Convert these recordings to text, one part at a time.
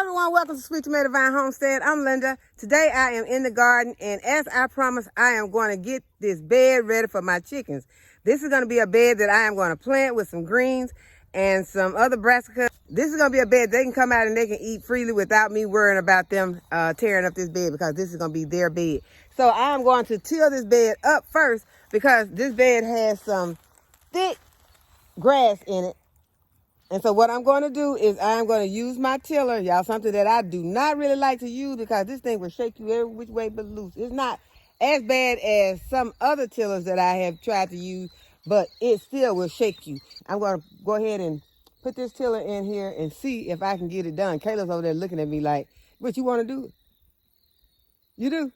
everyone, welcome to Sweet Tomato Vine Homestead. I'm Linda. Today I am in the garden, and as I promised, I am going to get this bed ready for my chickens. This is going to be a bed that I am going to plant with some greens and some other brassicas. This is going to be a bed they can come out and they can eat freely without me worrying about them tearing up this bed, because this is going to be their bed. So I'm going to till this bed up first, because this bed has some thick grass in it. And so what I'm going to do is I'm going to use my tiller, y'all, something that I do not really like to use, because this thing will shake you every which way but loose. It's not as bad as some other tillers that I have tried to use, but it still will shake you. I'm going to go ahead and put this tiller in here and see if I can get it done. Kayla's over there looking at me like, what, you want to do it? You do?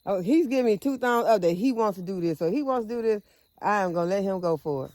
Oh, he's giving me 2 thumbs up that he wants to do this. So he wants to do this, I am going to let him go for it.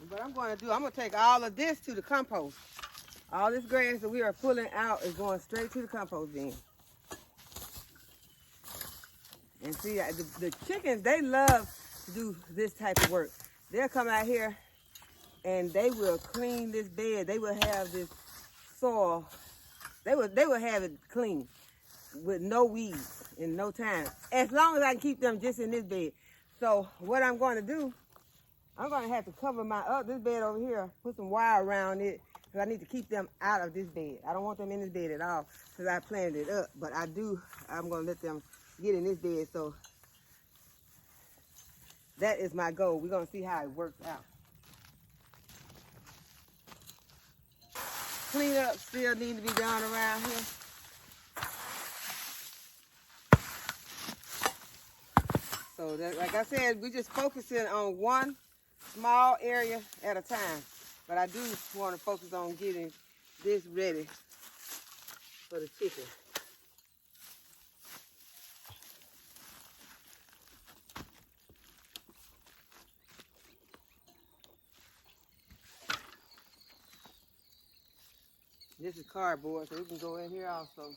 What I'm going to do, I'm going to take all of this to the compost. All this grass that we are pulling out is going straight to the compost bin. And see, the chickens, they love to do this type of work. They'll come out here and they will clean this bed. They will have this soil. They will have it clean with no weeds in no time, as long as I can keep them just in this bed. So what I'm going to do, I'm going to have to cover this bed over here, put some wire around it, because I need to keep them out of this bed. I don't want them in this bed at all, because I planted it up. But I'm going to let them get in this bed. So that is my goal. We're going to see how it works out. Cleanup still need to be done around here. So that, like I said, we're just focusing on one small area at a time, but I do want to focus on getting this ready for the chicken. This is cardboard, so we can go in here also.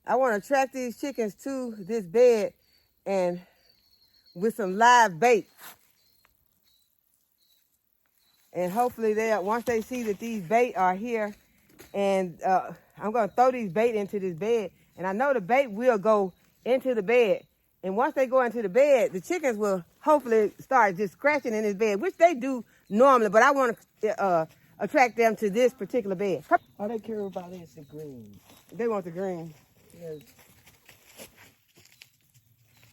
I want to attract these chickens to this bed and with some live bait. And hopefully once they see that these bait are here, and I'm going to throw these bait into this bed, and I know the bait will go into the bed. And once they go into the bed, the chickens will hopefully start just scratching in this bed, which they do normally, but I want to attract them to this particular bed. All they care about is the green. They want the green. Yes.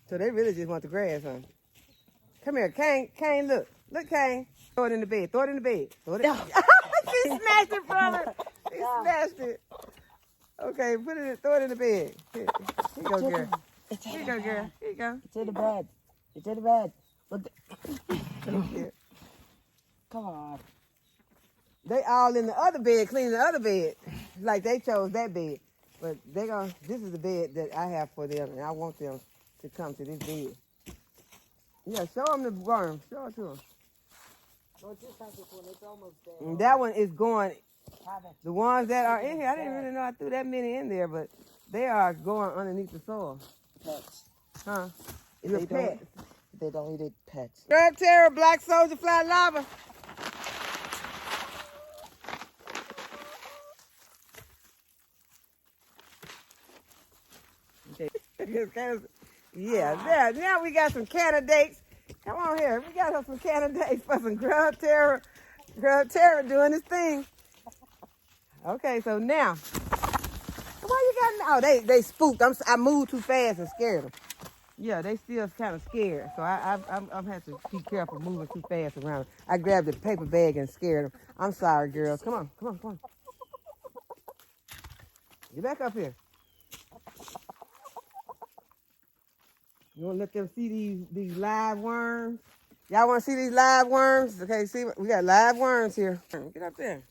So they really just want the grass, huh? Come here, Kane. Kane, look. Look, Kane. Throw it in the bed. Throw it in the bed. Throw it in. She smashed it, brother. She smashed it. Okay, throw it in the bed. Here you go, girl. Here you go, girl. Here you go. It's in the bed. It's in the bed. Come on. They all in the other bed, cleaning the other bed. Like they chose that bed. But this is the bed that I have for them, and I want them to come to this bed. Yeah, show them the worm. Show it to them. No, just have this one. It's almost there. And that one is going. The ones that are in here, I didn't really know I threw that many in there, but they are going underneath the soil. Pets. Huh? Your pets. They don't eat it, pets. Red Terror, Black Soldier, Fly Lava. Yeah, there. Now we got some candidates. Come on here. We got some candidates for some Grub Terror. Grub Terror doing his thing. Okay, so now. Why you got? Oh, they spooked. I moved too fast and scared them. Yeah, they still kind of scared. So I'm have to be careful moving too fast around. I grabbed the paper bag and scared them. I'm sorry, girls. Come on, come on, come on. Get back up here. You want to let them see these live worms? Y'all want to see these live worms? Okay, see, we got live worms here. Get up there.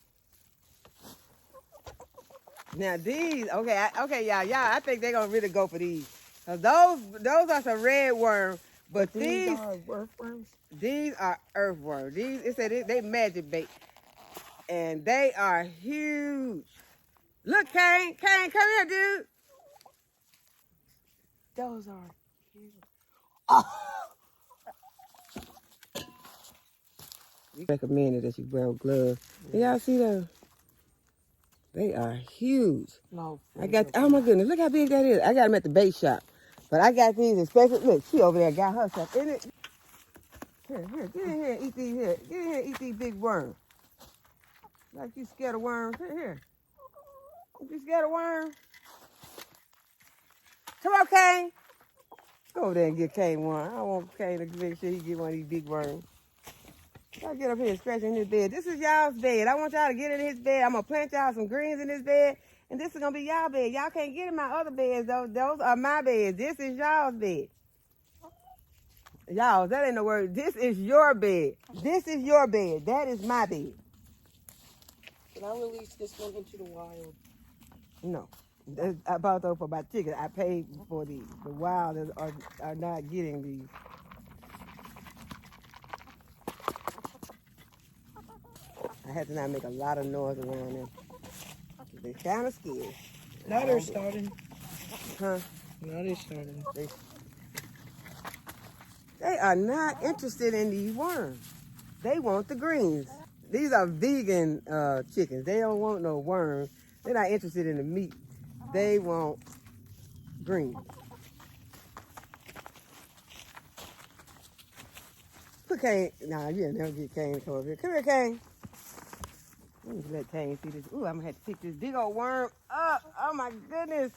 Now these, okay, y'all, I think they're gonna really go for these. Now those are some red worms, but these are earthworms. These are earthworms. It said they magic bait, and they are huge. Look, Kane, come here, dude. Those are huge. We recommended that you wear gloves. Y'all see those? They are huge. No. Oh my goodness, look how big that is. I got them at the bait shop. But I got these especially. Look, she over there got her stuff in it. Here, get in here and eat these here. Get in here and eat these big worms. Like you scared of worms. Here. You scared of worms? Come on, Kane. Go over there and get Kane one. I want Kane to make sure he get one of these big worms. Y'all get up here and scratch in his bed. This is y'all's bed. I want y'all to get in his bed. I'm going to plant y'all some greens in this bed. And this is going to be y'all bed. Y'all can't get in my other beds, though. Those are my beds. This is y'all's bed. Y'all, that ain't no word. This is your bed. This is your bed. That is my bed. Can I release this one into the wild? No. I bought those for my chickens. I paid for these. The wild are not getting these. I had to not make a lot of noise around them. They're kind of scared. Now they're starting. Huh? Now they're starting. They are not interested in these worms. They want the greens. These are vegan chickens. They don't want no worms. They're not interested in the meat. They want greens. Put Kane. Nah, you'll never get Kane to come over here. Come here, Kane. Let me let Kane see this. Ooh, I'm gonna have to pick this big old worm up. Oh my goodness.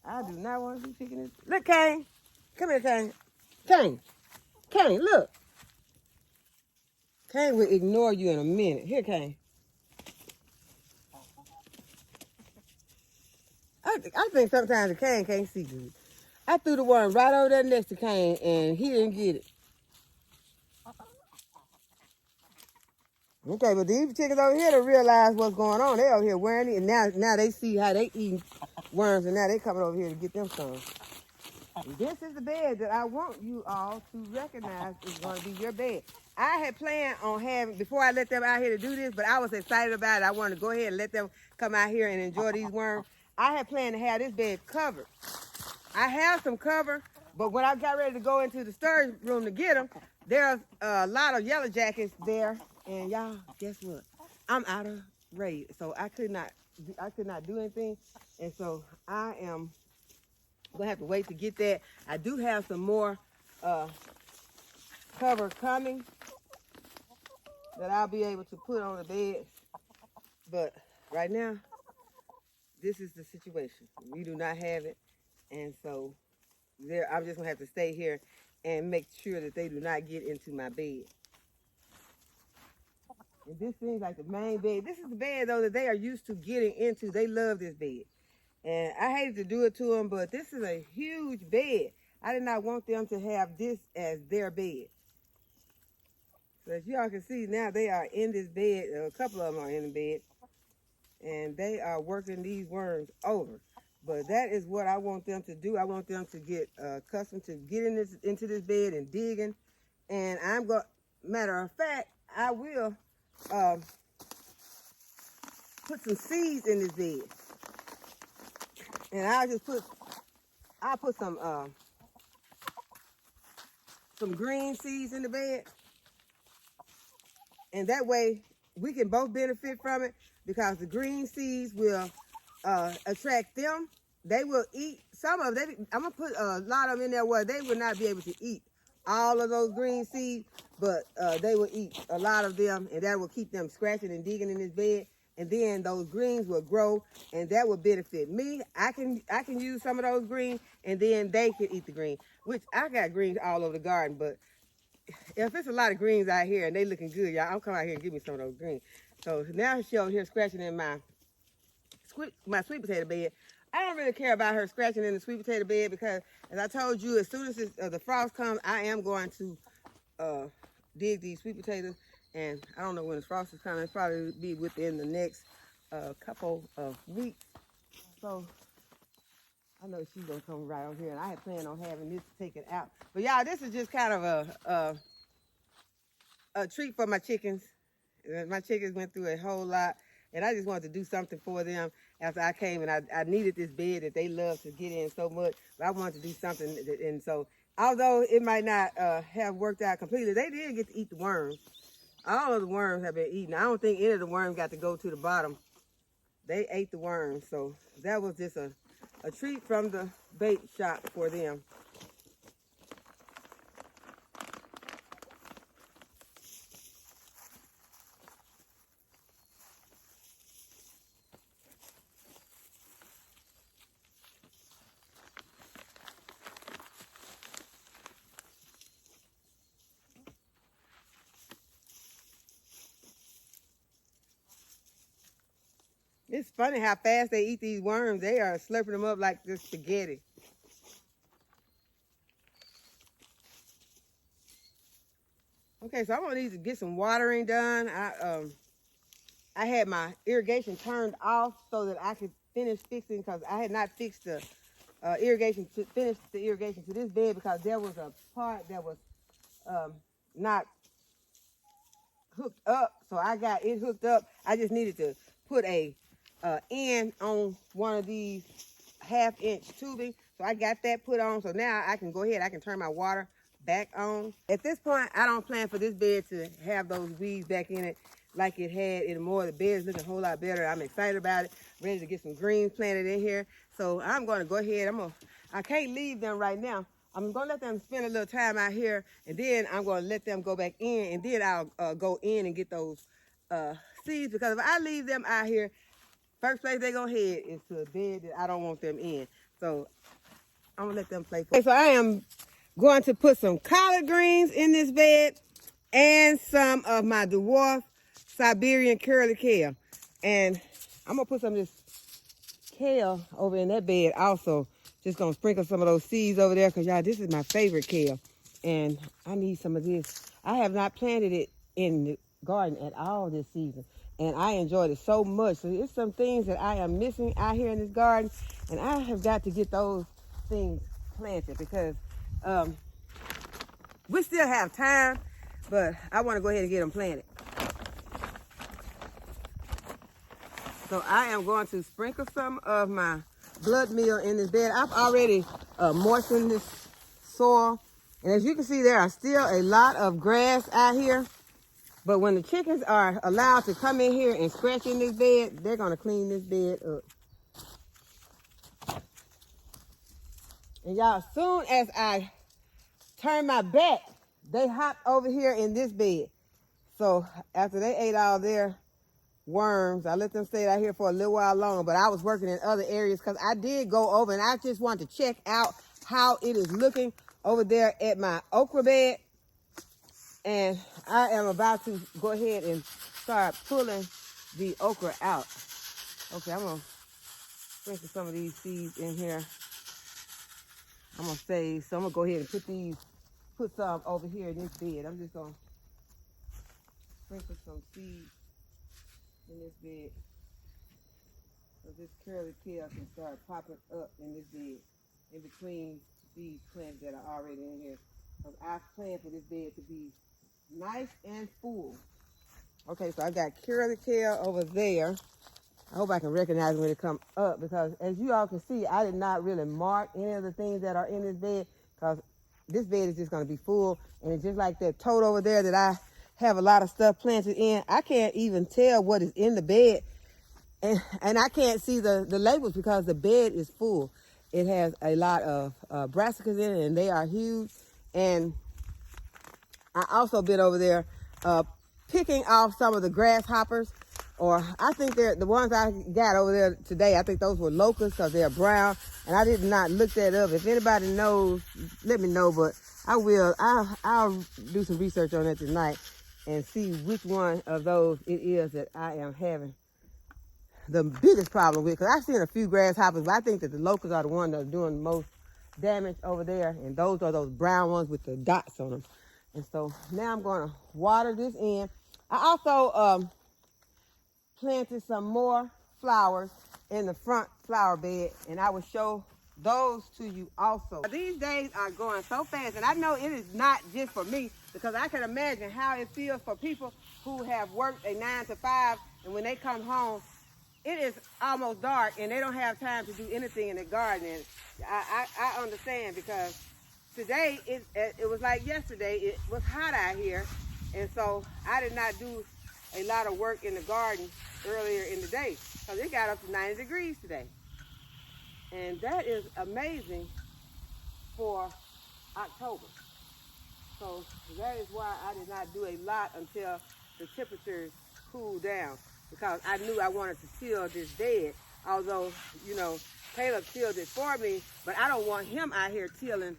I do not want to be picking this. Look, Kane. Come here, Kane. Kane, look. Kane will ignore you in a minute. Here, Kane. I think sometimes the Kane can't see good. I threw the worm right over there next to Kane, and he didn't get it. Okay, but these chickens over here don't realize what's going on. They over here wearing it, and now they see how they eat worms, and now they coming over here to get them some. This is the bed that I want you all to recognize is going to be your bed. I had planned on having, before I let them out here to do this, but I was excited about it. I wanted to go ahead and let them come out here and enjoy these worms. I had planned to have this bed covered. I have some cover, but when I got ready to go into the storage room to get them, there's a lot of yellow jackets there, and y'all, guess what? I'm out of raid, so I could not do anything, and so I am gonna have to wait to get that. I do have some more cover coming that I'll be able to put on the bed, but right now, this is the situation. We do not have it, and so I'm just gonna have to stay here and make sure that they do not get into my bed. And this seems like the main bed. This is the bed though that they are used to getting into. They love this bed. And I hated to do it to them, but this is a huge bed. I did not want them to have this as their bed. So as y'all can see now, they are in this bed. A couple of them are in the bed. And they are working these worms over. But that is what I want them to do. I want them to get accustomed to getting into this bed and digging. And matter of fact, I will put some seeds in this bed. And I'll put some green seeds in the bed. And that way we can both benefit from it, because the green seeds will attract them. They will eat some of them. I'm gonna put a lot of them in there where they will not be able to eat all of those green seeds, but they will eat a lot of them, and that will keep them scratching and digging in this bed. And then those greens will grow, and that will benefit me. I can use some of those greens, and then they can eat the green, which I got greens all over the garden. But if it's a lot of greens out here and they looking good, y'all, I'm coming out here and give me some of those greens. So now she's over here scratching in my sweet potato bed. I don't really care about her scratching in the sweet potato bed, because, as I told you, as soon as the frost comes, I am going to dig these sweet potatoes. And I don't know when the frost is coming. It'll probably be within the next couple of weeks. So I know she's gonna come right over here, and I had planned on having this taken out. But y'all, this is just kind of a treat for my chickens. My chickens went through a whole lot, and I just wanted to do something for them after I came, and I needed this bed that they love to get in so much. But I wanted to do something, and so although it might not have worked out completely, they did get to eat the worms. All of the worms have been eaten. I don't think any of the worms got to go to the bottom. They ate the worms, so that was just a treat from the bait shop for them. It's funny how fast they eat these worms. They are slurping them up like this spaghetti. Okay, so I'm gonna need to get some watering done. I had my irrigation turned off so that I could finish fixing, because I had not fixed the irrigation to this bed, because there was a part that was not hooked up. So I got it hooked up. I just needed to put a end on one of these 1/2-inch tubing. So I got that put on. So now I can go ahead. I can turn my water back on. At this point, I don't plan for this bed to have those weeds back in it like it had anymore. The bed's looking a whole lot better. I'm excited about it. Ready to get some greens planted in here. So I'm going to go ahead. I can't leave them right now. I'm going to let them spend a little time out here, and then I'm going to let them go back in, and then I'll go in and get those seeds, because if I leave them out here, first place they're going to head is to a bed that I don't want them in. So I'm going to let them play. Okay, so I am going to put some collard greens in this bed and some of my dwarf Siberian curly kale. And I'm going to put some of this kale over in that bed also. Just going to sprinkle some of those seeds over there, because, y'all, this is my favorite kale. And I need some of this. I have not planted it in the garden at all this season, and I enjoyed it so much. So it's some things that I am missing out here in this garden, and I have got to get those things planted, because we still have time, but I want to go ahead and get them planted. So I am going to sprinkle some of my blood meal in this bed. I've already moistened this soil. And as you can see, there are still a lot of grass out here. But when the chickens are allowed to come in here and scratch in this bed, they're going to clean this bed up. And y'all, as soon as I turn my back, they hop over here in this bed. So after they ate all their worms, I let them stay out here for a little while longer, but I was working in other areas because I did go over and I just wanted to check out how it is looking over there at my okra bed. And I am about to go ahead and start pulling the okra out. Okay, I'm gonna sprinkle some of these seeds in here. I'm gonna save, so I'm gonna go ahead and put some over here in this bed. I'm just gonna sprinkle some seeds in this bed so this curly tail can start popping up in this bed in between these plants that are already in here. Because I plan for this bed to be nice and full. Okay, so I got curly tail over there. I hope I can recognize when it comes up, because as you all can see, I did not really mark any of the things that are in this bed, because this bed is just going to be full. And it's just like that tote over there that I have a lot of stuff planted in. I can't even tell what is in the bed, and I can't see the labels because the bed is full. It has a lot of brassicas in it, and they are huge. And I also been over there picking off some of the grasshoppers, or I think they're the ones I got over there today. I think those were locusts because they're brown, and I did not look that up. If anybody knows, let me know, but I will. I'll do some research on that tonight and see which one of those it is that I am having the biggest problem with, because I've seen a few grasshoppers, but I think that the locusts are the ones that are doing the most damage over there, and those are those brown ones with the dots on them. And so now I'm going to water this in. I also planted some more flowers in the front flower bed, and I will show those to you also. These days are going so fast, and I know it is not just for me, because I can imagine how it feels for people who have worked a 9 to 5, and when they come home, it is almost dark, and they don't have time to do anything in the garden. And I understand, because today, it was like yesterday, it was hot out here, and so I did not do a lot of work in the garden earlier in the day, because it got up to 90 degrees today. And that is amazing for October. So that is why I did not do a lot until the temperatures cooled down, because I knew I wanted to till this bed, although, you know, Caleb tilled it for me, but I don't want him out here tilling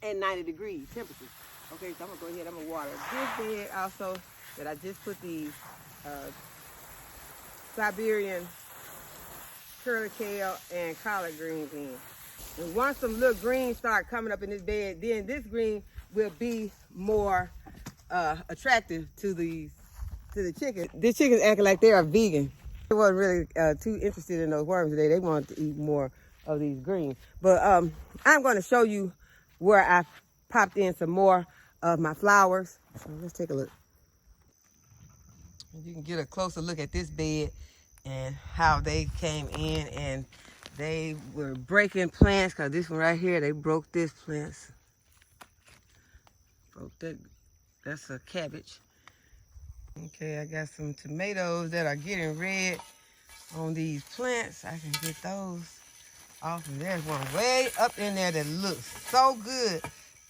at 90 degrees temperatures. Okay, so I'm gonna go ahead, I'm gonna water this bed also that I just put these Siberian curly kale and collard greens in. And once some little greens start coming up in this bed, then this green will be more attractive to the chickens. These chickens acting like they are vegan. They wasn't really too interested in those worms today. They wanted to eat more of these greens. But I'm going to show you where I popped in some more of my flowers. So let's take a look. You can get a closer look at this bed and how they came in, and they were breaking plants, because this one right here, they broke this plant. Broke that. That's a cabbage. Okay, I got some tomatoes that are getting red on these plants. I can get those off, and there's one way up in there that looks so good,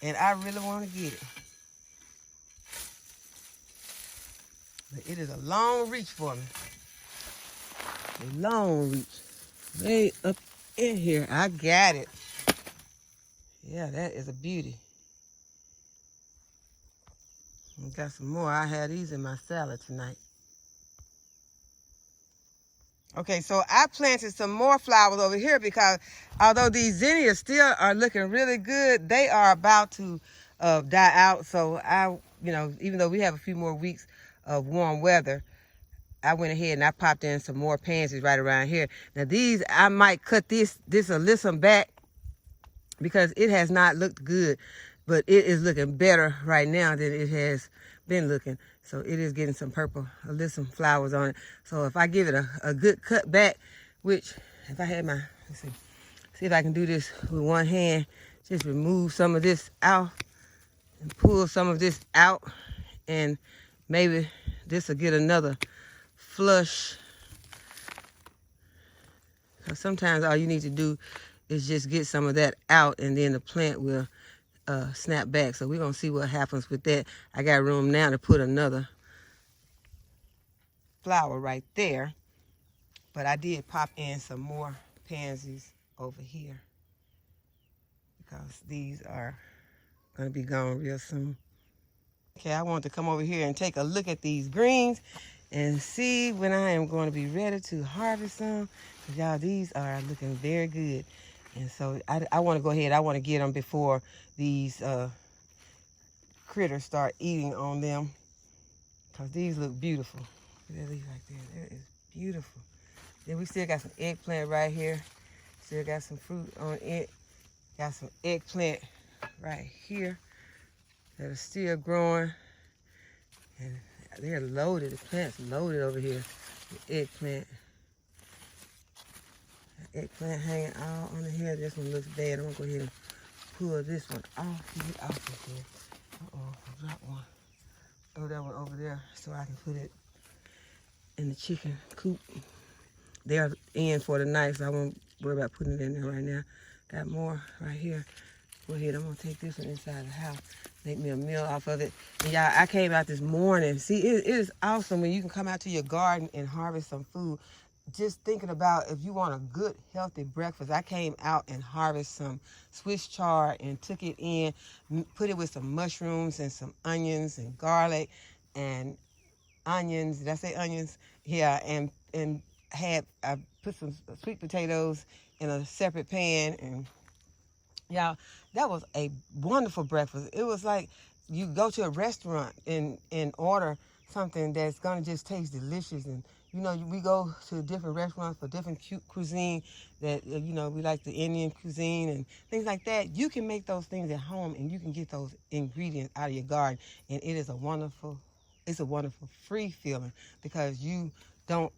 and I really want to get it. But it is a long reach for me. A long reach. Way up in here. I got it. Yeah, that is a beauty. I got some more. I had these in my salad tonight. Okay, so I planted some more flowers over here, because although these zinnias still are looking really good, they are about to die out. So even though we have a few more weeks of warm weather, I went ahead and I popped in some more pansies right around here. Now these, I might cut this alyssum back, because it has not looked good, but it is looking better right now than it has been looking. So it is getting some purple, a little some flowers on it. So if I give it a good cut back, which if I had my, let's see if I can do this with one hand, just remove some of this out and pull some of this out, and maybe this will get another flush. Because sometimes all you need to do is just get some of that out, and then the plant will snap back. So we're going to see what happens with that. I got room now to put another flower right there. But I did pop in some more pansies over here, because these are going to be gone real soon. Okay, I want to come over here and take a look at these greens and see when I am going to be ready to harvest them. Because y'all, these are looking very good. And so I want to go ahead. I want to get them before these critters start eating on them, because these look beautiful. Look at these right there. That is beautiful. Then we still got some eggplant right here. Still got some fruit on it. Got some eggplant right here that are still growing. And they're loaded. The plant's loaded over here. The eggplant. The eggplant hanging all on the here. This one looks bad. I'm going to go ahead and pull this one off. Get off of here. Uh-oh, I dropped one. Throw that one over there so I can put it in the chicken coop. They're in for the night, so I won't worry about putting it in there right now. Got more right here. Go ahead, I'm gonna take this one inside the house. Make me a meal off of it. And y'all, I came out this morning. See, it is awesome when you can come out to your garden and harvest some food. Just thinking about if you want a good, healthy breakfast. I came out and harvested some Swiss chard and took it in, put it with some mushrooms and some onions and garlic and onions. Did I say onions? Yeah, and I put some sweet potatoes in a separate pan, and y'all, that was a wonderful breakfast. It was like you go to a restaurant and order something that's gonna just taste delicious. And you know, we go to different restaurants for different cuisine that, you know, we like the Indian cuisine and things like that. You can make those things at home, and you can get those ingredients out of your garden, and it is a wonderful free feeling, because you don't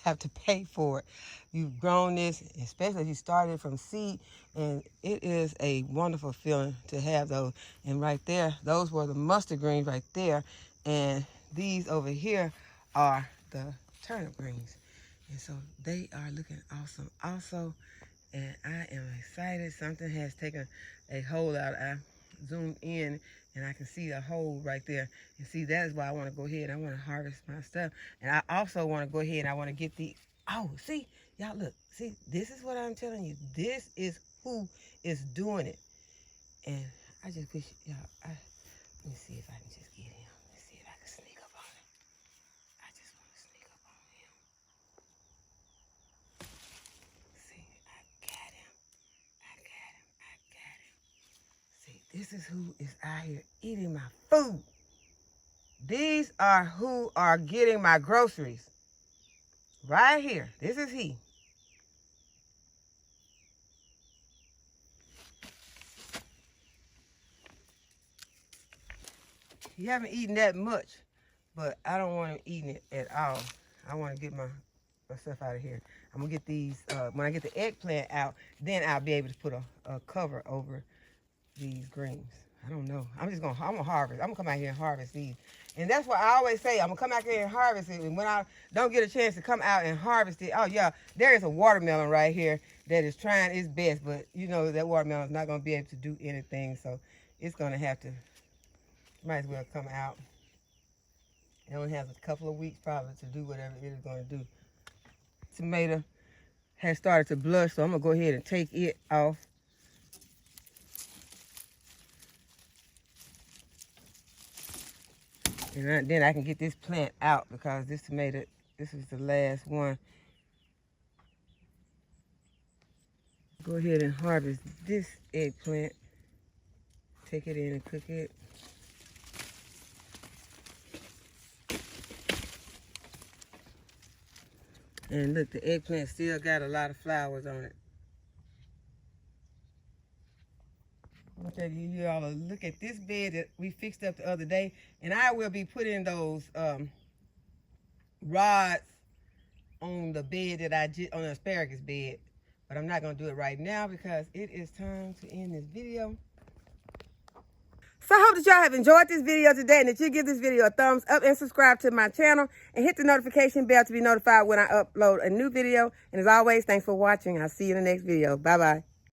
have to pay for it. You've grown this, especially if you started from seed, and it is a wonderful feeling to have those. And right there, those were the mustard greens right there, and these over here are the turnip greens. And so they are looking awesome also, and I am excited. Something has taken a hold out. I zoomed in and I can see a hole right there. And see, that is why I want to go ahead. I want to harvest my stuff. And I also want to go ahead and I want to get the, oh, see, y'all look. See, this is what I'm telling you. This is who is doing it. And I just wish, y'all, let me see if I can just get him. Let's see if I can sneak up on him. I just want to sneak up on him. See, I got him. I got him. I got him. See, this is who is out here eating my food. These are who are getting my groceries. Right here. This is he. He haven't eaten that much, but I don't want him eating it at all. I want to get my stuff out of here. I'm going to get these, when I get the eggplant out, then I'll be able to put a cover over these greens. I don't know. I'm going to harvest. I'm going to come out here and harvest these. And that's what I always say. I'm going to come out here and harvest it. And when I don't get a chance to come out and harvest it, oh, yeah, there is a watermelon right here that is trying its best. But, you know, that watermelon is not going to be able to do anything. So it's going to have to, might as well come out. It only has a couple of weeks probably to do whatever it is going to do. Tomato has started to blush, so I'm going to go ahead and take it off. And then I can get this plant out, because this tomato, this is the last one. Go ahead and harvest this eggplant. Take it in and cook it. And look, the eggplant still got a lot of flowers on it. Okay, you all look at this bed that we fixed up the other day, and I will be putting those rods on the bed that I did on the asparagus bed, but I'm not gonna do it right now because it is time to end this video. So I hope that y'all have enjoyed this video today and that you give this video a thumbs up and subscribe to my channel and hit the notification bell to be notified when I upload a new video. And as always, thanks for watching. I'll see you in the next video. Bye-bye.